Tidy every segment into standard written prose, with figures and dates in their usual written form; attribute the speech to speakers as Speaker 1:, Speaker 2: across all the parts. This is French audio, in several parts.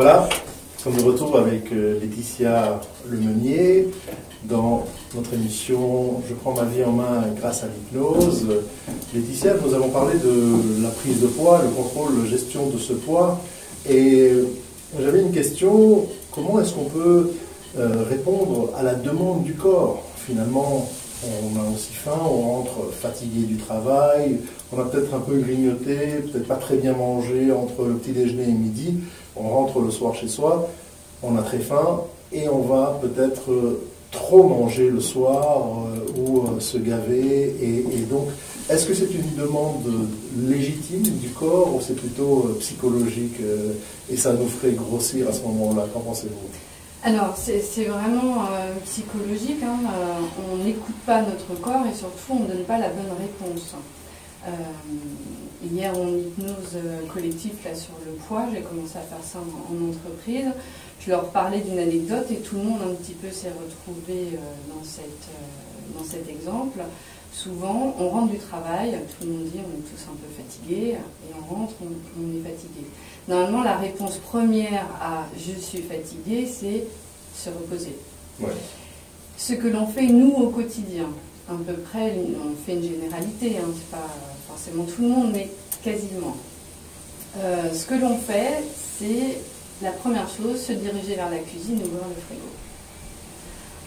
Speaker 1: Voilà, nous sommes de retour avec Laetitia Lemeunier dans notre émission « Je prends ma vie en main grâce à l'hypnose ». Laetitia, nous avons parlé de la prise de poids, le contrôle, la gestion de ce poids. Et j'avais une question, comment est-ce qu'on peut répondre à la demande du corps? Finalement, on a aussi faim, on rentre fatigué du travail, on a peut-être un peu grignoté, peut-être pas très bien mangé entre le petit déjeuner et midi, on rentre le soir chez soi, on a très faim et on va peut-être trop manger le soir ou se gaver. Et donc, est-ce que c'est une demande légitime du corps ou c'est plutôt psychologique et ça nous ferait grossir à ce moment-là? Qu'en pensez-vous?
Speaker 2: Alors, c'est vraiment psychologique, hein. On n'écoute pas notre corps et surtout on ne donne pas la bonne réponse. Hier en hypnose collective là, sur le poids, j'ai commencé à faire ça en entreprise. Je leur parlais d'une anecdote et tout le monde un petit peu s'est retrouvé dans cet exemple. Souvent, on rentre du travail, tout le monde dit on est tous un peu fatigués, et on rentre, on est fatigué. Normalement, la réponse première à « je suis fatigué », c'est se reposer. Ouais. Ce que l'on fait, nous, au quotidien, à peu près, on fait une généralité, hein, c'est pas forcément tout le monde, mais quasiment. Ce que l'on fait, c'est la première chose, se diriger vers la cuisine, ouvrir le frigo.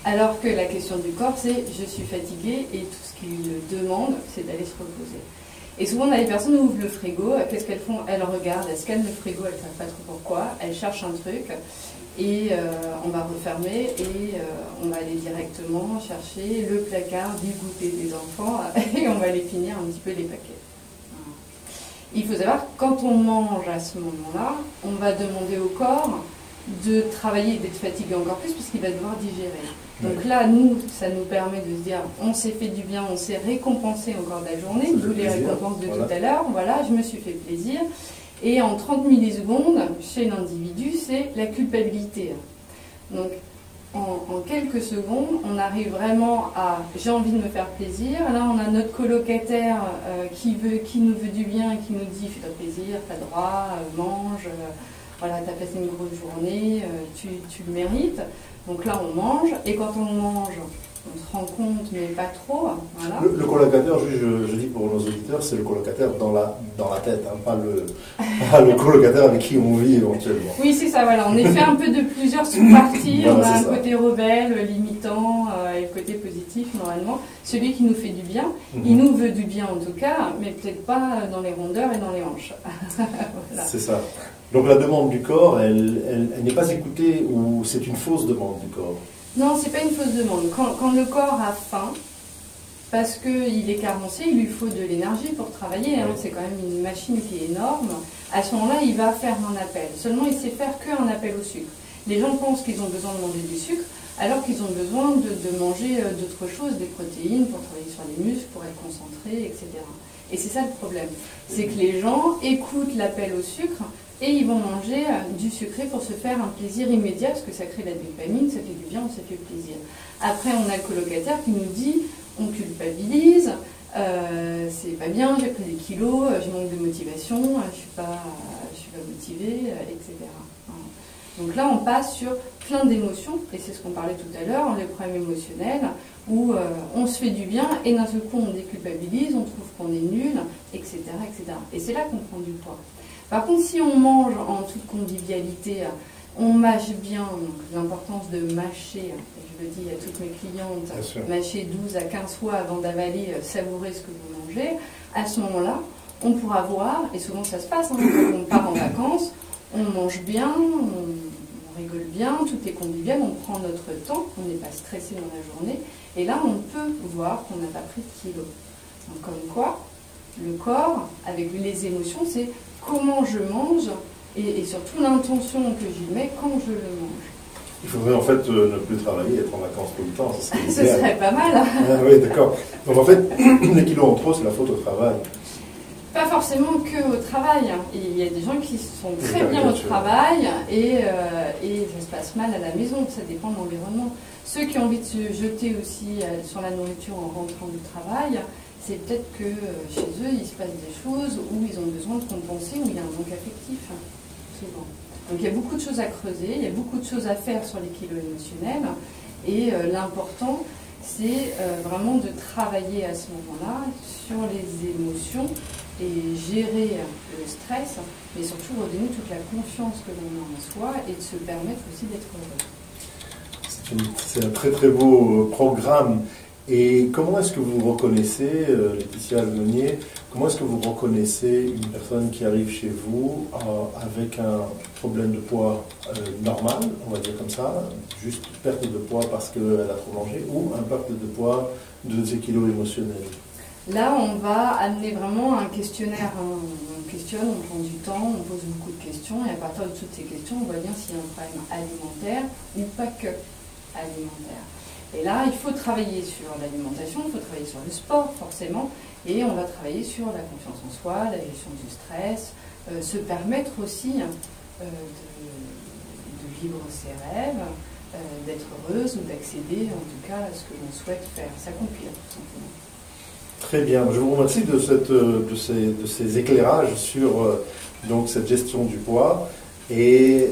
Speaker 2: Alors que la question du corps, c'est « je suis fatigué » et tout ce qu'il demande, c'est d'aller se reposer. Et souvent, on a des personnes qui ouvrent le frigo, qu'est-ce qu'elles font? Elles regardent, elles scannent le frigo, elles ne savent pas trop pourquoi, elles cherchent un truc, et on va refermer, et on va aller directement chercher le placard du goûter des enfants, et on va les finir un petit peu les paquets. Il faut savoir que quand on mange à ce moment-là, on va demander au corps de travailler et d'être fatigué encore plus puisqu'il va devoir digérer. Donc là, nous, ça nous permet de se dire, on s'est fait du bien, on s'est récompensé encore de la journée, d'où les récompenses de tout à l'heure, voilà, je me suis fait plaisir. Et en 30 millisecondes, chez l'individu, c'est la culpabilité. Donc, en quelques secondes, on arrive vraiment à « j'ai envie de me faire plaisir ». Là, on a notre colocataire qui nous veut du bien, qui nous dit « fais-toi plaisir, t'as droit, mange ». Voilà, tu as passé une grosse journée, tu le mérites. Donc là, on mange, et quand on mange, on se rend compte, mais pas trop. Voilà. Le
Speaker 1: colocataire, je dis pour nos auditeurs, c'est le colocataire dans la tête, hein, pas le colocataire avec qui on vit éventuellement.
Speaker 2: Oui, c'est ça, voilà. On est fait un peu de plusieurs sous-parties. Voilà, on a un côté rebelle, limitant, et le côté positif, normalement. Celui qui nous fait du bien, il nous veut du bien en tout cas, mais peut-être pas dans les rondeurs et dans les hanches. Voilà.
Speaker 1: C'est ça. Donc la demande du corps, elle n'est pas écoutée ou c'est une fausse demande du corps?
Speaker 2: Non, c'est pas une fausse demande. Quand le corps a faim, parce qu'il est carencé, il lui faut de l'énergie pour travailler, hein, c'est quand même une machine qui est énorme, à ce moment-là, il va faire un appel. Seulement, il sait faire qu'un appel au sucre. Les gens pensent qu'ils ont besoin de manger du sucre, alors qu'ils ont besoin de manger d'autres choses, des protéines, pour travailler sur les muscles, pour être concentrés, etc. Et c'est ça le problème. C'est que les gens écoutent l'appel au sucre, et ils vont manger du sucré pour se faire un plaisir immédiat, parce que ça crée de la dopamine, ça fait du bien, ça fait plaisir. Après, on a le colocataire qui nous dit, on culpabilise, c'est pas bien, j'ai pris des kilos, je manque de motivation, je suis pas motivée, etc. Donc là, on passe sur plein d'émotions, et c'est ce qu'on parlait tout à l'heure, les problèmes émotionnels, où on se fait du bien, et d'un seul coup, on déculpabilise, on trouve qu'on est nul, etc., etc. Et c'est là qu'on prend du poids. Par contre, si on mange en toute convivialité, on mâche bien, donc l'importance de mâcher, je le dis à toutes mes clientes, mâcher 12 à 15 fois avant d'avaler, savourer ce que vous mangez, à ce moment-là, on pourra voir, et souvent ça se passe, hein, quand on part en vacances, on mange bien, on rigole bien, tout est convivial, on prend notre temps, on n'est pas stressé dans la journée, et là on peut voir qu'on n'a pas pris de kilos. Donc, comme quoi, le corps, avec les émotions, c'est comment je mange et surtout l'intention que j'y mets quand je le mange.
Speaker 1: Il faudrait en fait ne plus travailler, être en vacances tout le temps.
Speaker 2: Ce serait pas mal. Hein.
Speaker 1: Ah, oui, d'accord. Donc en fait, les kilos en trop, c'est la faute au travail.
Speaker 2: Pas forcément que au travail. Il y a des gens qui sont très bien au travail et ça se passe mal à la maison. Ça dépend de l'environnement. Ceux qui ont envie de se jeter aussi sur la nourriture en rentrant du travail, c'est peut-être que chez eux, il se passe des choses où ils ont besoin de compenser, où il y a un manque affectif, souvent. Donc il y a beaucoup de choses à creuser, il y a beaucoup de choses à faire sur les kilos émotionnels, et l'important c'est vraiment de travailler à ce moment-là sur les émotions et gérer le stress, mais surtout redonner toute la confiance que l'on a en soi et de se permettre aussi d'être heureux.
Speaker 1: C'est un très très beau programme. Et comment est-ce que vous reconnaissez, Laetitia Meunier, comment est-ce que vous reconnaissez une personne qui arrive chez vous avec un problème de poids normal, on va dire comme ça, juste perte de poids parce qu'elle a trop mangé, ou un perte de poids de ses kilos émotionnels?
Speaker 2: Là, on va amener vraiment un questionnaire. On questionne, on prend du temps, on pose beaucoup de questions, et à partir de toutes ces questions, on voit bien s'il y a un problème alimentaire ou pas que alimentaire. Et là, il faut travailler sur l'alimentation, il faut travailler sur le sport, forcément, et on va travailler sur la confiance en soi, la gestion du stress, se permettre aussi de vivre ses rêves, d'être heureuse ou d'accéder, en tout cas, à ce que l'on souhaite faire, s'accomplir, tout simplement.
Speaker 1: Très bien, je vous remercie de ces éclairages sur donc cette gestion du poids, et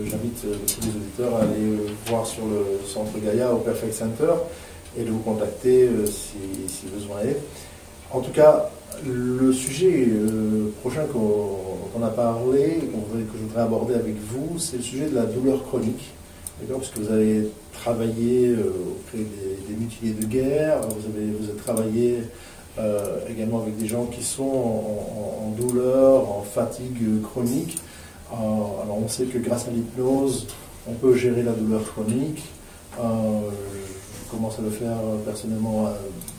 Speaker 1: j'invite tous les auditeurs à aller voir sur le centre Gaïa au Perfect Center et de vous contacter si besoin est. En tout cas, le sujet prochain qu'on a parlé, que je voudrais aborder avec vous, c'est le sujet de la douleur chronique. Parce que vous avez travaillé auprès des mutilés de guerre, vous avez travaillé également avec des gens qui sont en douleur, en fatigue chronique. Alors on sait que grâce à l'hypnose, on peut gérer la douleur chronique. Je commence à le faire personnellement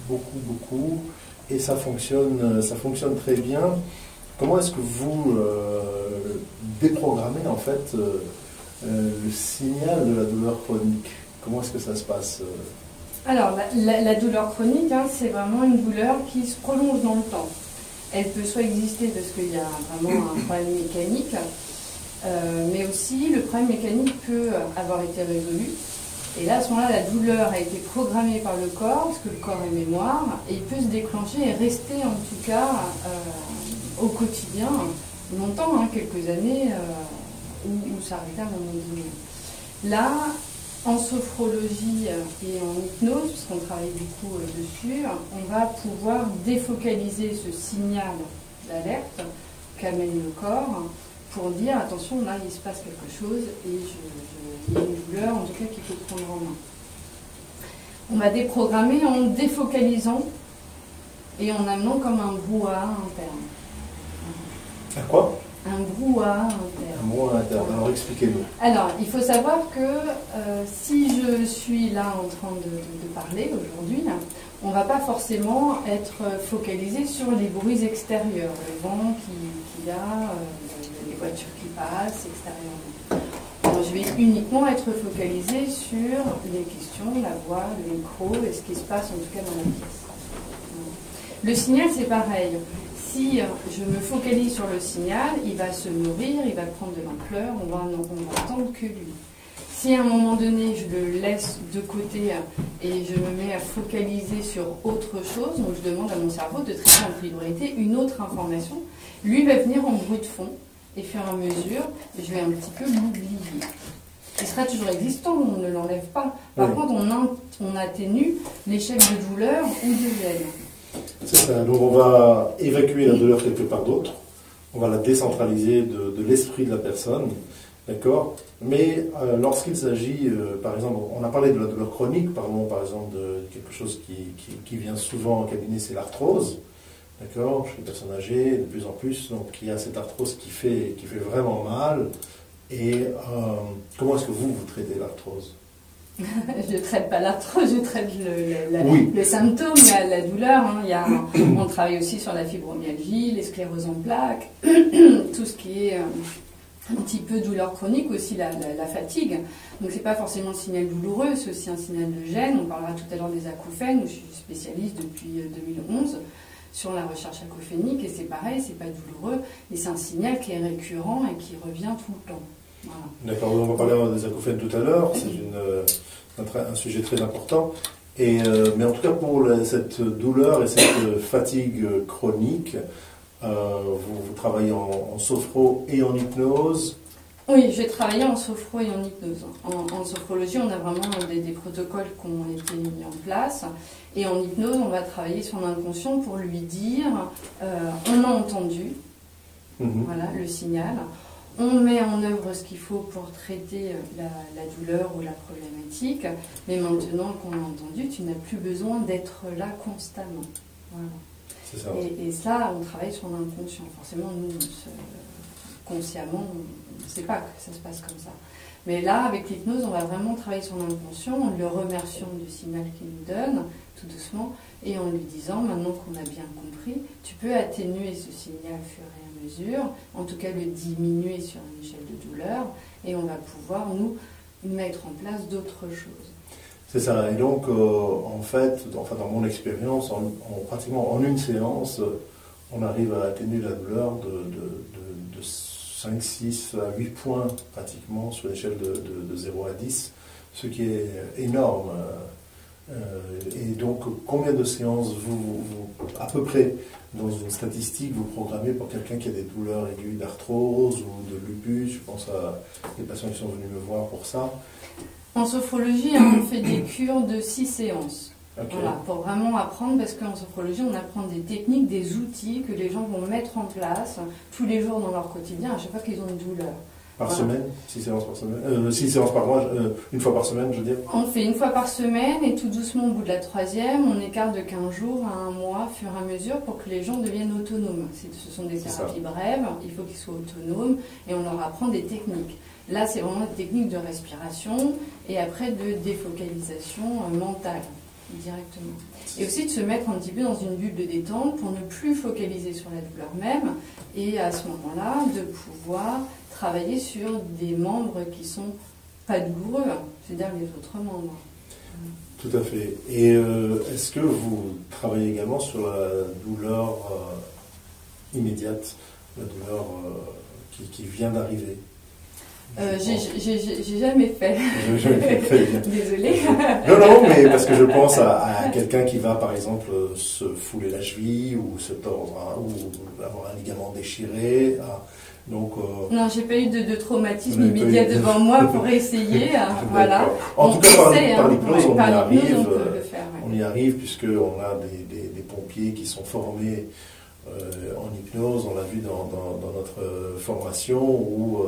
Speaker 1: beaucoup, et ça fonctionne très bien. Comment est-ce que vous déprogrammez en fait le signal de la douleur chronique? Comment est-ce que ça se passe?
Speaker 2: Alors, la douleur chronique, c'est vraiment une douleur qui se prolonge dans le temps. Elle peut soit exister parce qu'il y a vraiment un problème mécanique, mais aussi le problème mécanique peut avoir été résolu. Et là, à ce moment-là, la douleur a été programmée par le corps, parce que le corps est mémoire, et il peut se déclencher et rester en tout cas au quotidien longtemps, quelques années, où s'arrêter à un moment donné. Là, en sophrologie et en hypnose, puisqu'on travaille beaucoup dessus, on va pouvoir défocaliser ce signal d'alerte qu'amène le corps pour dire attention, là il se passe quelque chose et il y a une douleur en tout cas qu'il faut prendre en main. On va déprogrammer en défocalisant et en amenant comme un brouhaha interne.
Speaker 1: À quoi?
Speaker 2: Un brouhaha interne.
Speaker 1: Un brouhaha interne, alors expliquez-nous.
Speaker 2: Alors, il faut savoir que si je suis là en train de parler aujourd'hui, on ne va pas forcément être focalisé sur les bruits extérieurs, le vent qu'il y a, les voitures qui passent extérieurement. Alors, je vais uniquement être focalisé sur les questions, la voix, le micro et ce qui se passe en tout cas dans la pièce. Le signal, c'est pareil. Si je me focalise sur le signal, il va se nourrir, il va prendre de l'ampleur, on va entendre que lui. Si à un moment donné, je le laisse de côté et je me mets à focaliser sur autre chose, donc je demande à mon cerveau de traiter en priorité une autre information, lui va venir en bruit de fond, et fur et à mesure, je vais un petit peu l'oublier. Il sera toujours existant, on ne l'enlève pas. Par contre, on atténue l'échec de douleur ou de gêne.
Speaker 1: C'est ça, donc on va évacuer la douleur quelque part d'autre, on va la décentraliser de l'esprit de la personne, d'accord? Mais lorsqu'il s'agit, par exemple, on a parlé de la douleur chronique, parlons par exemple de quelque chose qui vient souvent en cabinet, c'est l'arthrose, d'accord? Chez les personnes âgées, de plus en plus, donc il y a cette arthrose qui fait vraiment mal. Et comment est-ce que vous traitez l'arthrose?
Speaker 2: Je ne traite pas l'arthrose, je traite le symptôme, la douleur. On travaille aussi sur la fibromyalgie, les scléroses en plaques, tout ce qui est un petit peu douleur chronique, aussi la fatigue. Donc ce n'est pas forcément un signal douloureux, c'est aussi un signal de gêne. On parlera tout à l'heure des acouphènes, où je suis spécialiste depuis 2011 sur la recherche acophénique, et c'est pareil, c'est pas douloureux, mais c'est un signal qui est récurrent et qui revient tout le temps. Voilà.
Speaker 1: D'accord, on va parler des acouphènes tout à l'heure, c'est un sujet très important. Mais en tout cas, pour cette douleur et cette fatigue chronique, Vous travaillez en sophro et en hypnose.
Speaker 2: Oui, j'ai travaillé en sophro et en hypnose. En sophrologie, on a vraiment des protocoles qui ont été mis en place. Et en hypnose, on va travailler sur l'inconscient pour lui dire on a entendu, voilà, le signal. On met en œuvre ce qu'il faut pour traiter la douleur ou la problématique. Mais maintenant qu'on a entendu, tu n'as plus besoin d'être là constamment. Voilà.
Speaker 1: C'est ça.
Speaker 2: Et ça, on travaille sur l'inconscient. Forcément, nous, consciemment, on ne sait pas que ça se passe comme ça. Mais là, avec l'hypnose, on va vraiment travailler sur l'inconscient en le remerciant du signal qu'il nous donne, tout doucement, et en lui disant, maintenant qu'on a bien compris, tu peux atténuer ce signal au fur et à mesure, en tout cas le diminuer sur une échelle de douleur, et on va pouvoir, nous, mettre en place d'autres choses.
Speaker 1: C'est ça, et donc, en fait, dans mon expérience, pratiquement en une séance, on arrive à atténuer la douleur de 5, 6 à 8 points pratiquement sur l'échelle de 0 à 10, ce qui est énorme. Et donc, combien de séances à peu près, dans une statistique, vous programmez pour quelqu'un qui a des douleurs aiguës d'arthrose ou de lupus? Je pense à des patients qui sont venus me voir pour ça.
Speaker 2: En sophrologie, on fait des cures de 6 séances.
Speaker 1: Okay.
Speaker 2: Voilà, pour vraiment apprendre, parce qu'en sophrologie, on apprend des techniques, des outils que les gens vont mettre en place tous les jours dans leur quotidien, à chaque fois qu'ils ont une douleur.
Speaker 1: Par semaine? 6 séances par semaine? 6 séances par mois, une fois par semaine, je veux dire? On
Speaker 2: fait une fois par semaine, et tout doucement, au bout de la 3e, on écarte de 15 jours à 1 mois, au fur et à mesure, pour que les gens deviennent autonomes. Ce sont des thérapies brèves, il faut qu'ils soient autonomes, et on leur apprend des techniques. Là, c'est vraiment des techniques de respiration, et après de défocalisation mentale. Directement. Et aussi de se mettre un petit peu dans une bulle de détente pour ne plus focaliser sur la douleur même, et à ce moment-là de pouvoir travailler sur des membres qui sont pas douloureux, c'est-à-dire les autres membres.
Speaker 1: Tout à fait. Et est-ce que vous travaillez également sur la douleur immédiate, la douleur qui vient d'arriver?
Speaker 2: J'ai jamais fait. Désolée.
Speaker 1: Non, mais parce que je pense à quelqu'un qui va, par exemple, se fouler la cheville ou se tordre, ou avoir un ligament déchiré. Donc,
Speaker 2: non, j'ai pas eu de traumatisme immédiat devant moi pour essayer. Voilà.
Speaker 1: En tout cas, par l'hypnose, on y arrive.
Speaker 2: On peut le faire, ouais.
Speaker 1: On y arrive puisqu'on a des pompiers qui sont formés en hypnose. On l'a vu dans notre formation où,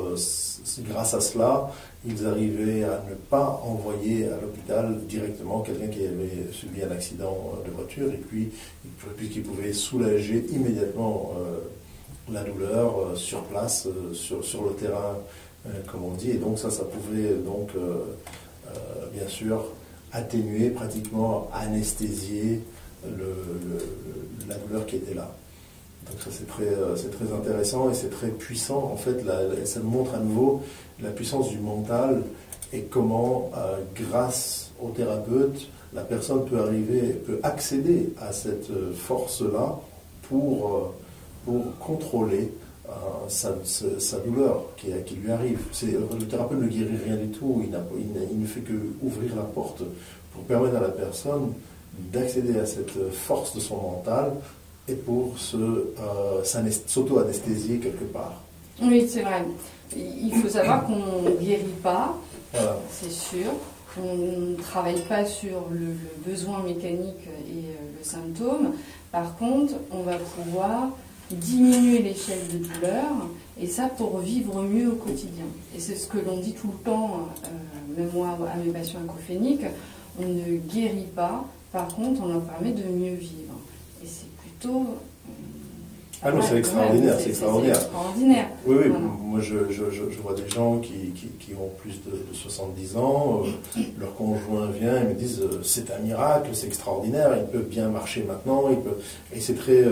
Speaker 1: grâce à cela, ils arrivaient à ne pas envoyer à l'hôpital directement quelqu'un qui avait subi un accident de voiture, et puis puisqu'ils pouvaient soulager immédiatement la douleur sur place, sur le terrain, comme on dit. Et donc ça pouvait donc bien sûr atténuer, pratiquement anesthésier la douleur qui était là. Donc ça c'est très intéressant et c'est très puissant. En fait, ça montre à nouveau la puissance du mental et comment, grâce au thérapeute, la personne peut accéder à cette force-là pour contrôler sa douleur qui lui arrive. Le thérapeute ne guérit rien du tout, il ne fait que ouvrir la porte pour permettre à la personne d'accéder à cette force de son mental et pour s'auto-anesthésier quelque part.
Speaker 2: Oui, c'est vrai. Il faut savoir qu'on ne guérit pas,
Speaker 1: voilà.
Speaker 2: C'est sûr. On ne travaille pas sur le besoin mécanique et le symptôme. Par contre, on va pouvoir diminuer l'échelle de douleur, et ça pour vivre mieux au quotidien. Et c'est ce que l'on dit tout le temps, même moi à mes patients acophéniques, on ne guérit pas, par contre on leur permet de mieux vivre. Et c'est plutôt...
Speaker 1: Ah non, c'est extraordinaire, c'est extraordinaire. Oui,
Speaker 2: voilà.
Speaker 1: Moi je vois des gens qui ont plus de 70 ans, leur conjoint vient et me disent c'est un miracle, c'est extraordinaire, il peut bien marcher maintenant, et c'est très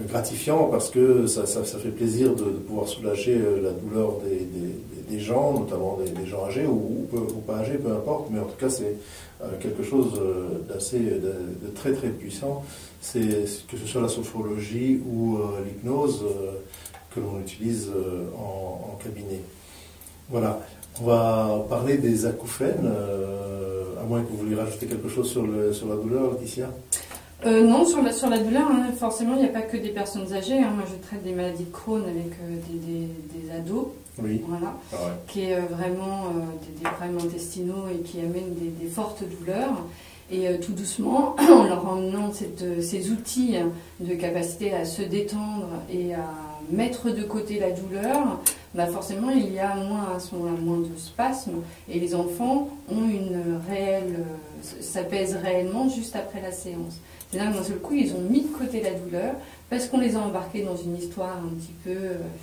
Speaker 1: gratifiant parce que ça fait plaisir de pouvoir soulager la douleur des gens, notamment des gens âgés ou pas âgés, peu importe, mais en tout cas c'est quelque chose de très très puissant. C'est que ce soit la sophrologie ou l'hypnose que l'on utilise en cabinet. Voilà. On va parler des acouphènes, à moins que vous vouliez rajouter quelque chose sur la douleur, Laetitia.
Speaker 2: Non, sur la douleur, hein, forcément, il n'y a pas que des personnes âgées. Hein. Moi, je traite des maladies de Crohn avec des ados,
Speaker 1: Oui.
Speaker 2: voilà,
Speaker 1: Ah ouais.
Speaker 2: qui est vraiment des problèmes intestinaux et qui amènent des fortes douleurs. Et tout doucement, en leur emmenant ces outils de capacité à se détendre et à mettre de côté la douleur, bah forcément il y a moins de spasmes et les enfants ont une réelle, ça pèse réellement juste après la séance. C'est-à-dire que d'un seul coup ils ont mis de côté la douleur parce qu'on les a embarqués dans une histoire un petit peu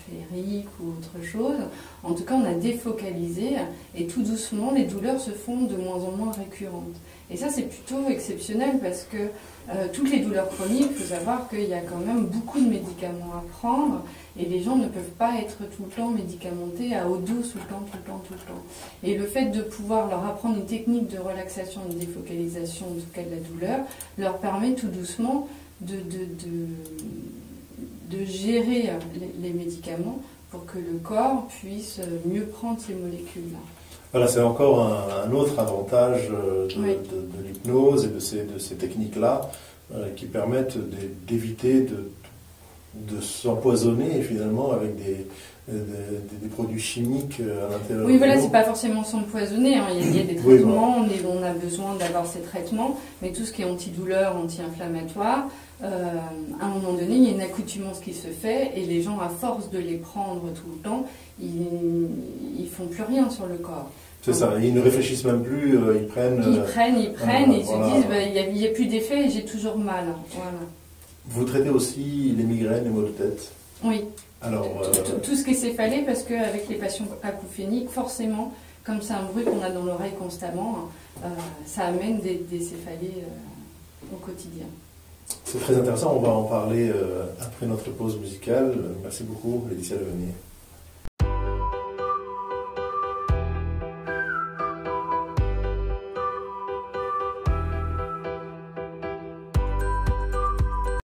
Speaker 2: féerique ou autre chose. En tout cas on a défocalisé et tout doucement les douleurs se font de moins en moins récurrentes. Et ça, c'est plutôt exceptionnel parce que toutes les douleurs chroniques, il faut savoir qu'il y a quand même beaucoup de médicaments à prendre et les gens ne peuvent pas être tout le temps médicamentés à haute dose tout le temps. Et le fait de pouvoir leur apprendre une technique de relaxation et de défocalisation, en tout cas de la douleur, leur permet tout doucement de gérer les médicaments pour que le corps puisse mieux prendre ces molécules-là.
Speaker 1: Voilà, c'est encore un autre avantage
Speaker 2: Oui.
Speaker 1: de l'hypnose et de ces techniques-là qui permettent d'éviter de s'empoisonner finalement avec des produits chimiques à l'intérieur.
Speaker 2: Oui, voilà, c'est pas forcément s'empoisonner. Hein. Il y a des traitements, on a besoin d'avoir ces traitements, mais tout ce qui est antidouleur, anti-inflammatoire, à un moment donné, il y a une accoutumance qui se fait et les gens, à force de les prendre tout le temps, ils font plus rien sur le corps.
Speaker 1: C'est ça, ils ne réfléchissent même plus, ils prennent...
Speaker 2: Ils prennent, et ils
Speaker 1: voilà.
Speaker 2: se disent, bah, il n'y a plus d'effet et j'ai toujours mal. Voilà.
Speaker 1: Vous traitez aussi les migraines, les maux de tête?
Speaker 2: Oui.
Speaker 1: Alors,
Speaker 2: tout ce qui est céphalée, parce qu'avec les patients acouphéniques, forcément, comme c'est un bruit qu'on a dans l'oreille constamment, ça amène des céphalées au quotidien.
Speaker 1: c'est très intéressant, on va en parler après notre pause musicale. Merci beaucoup, Laetitia Levenier.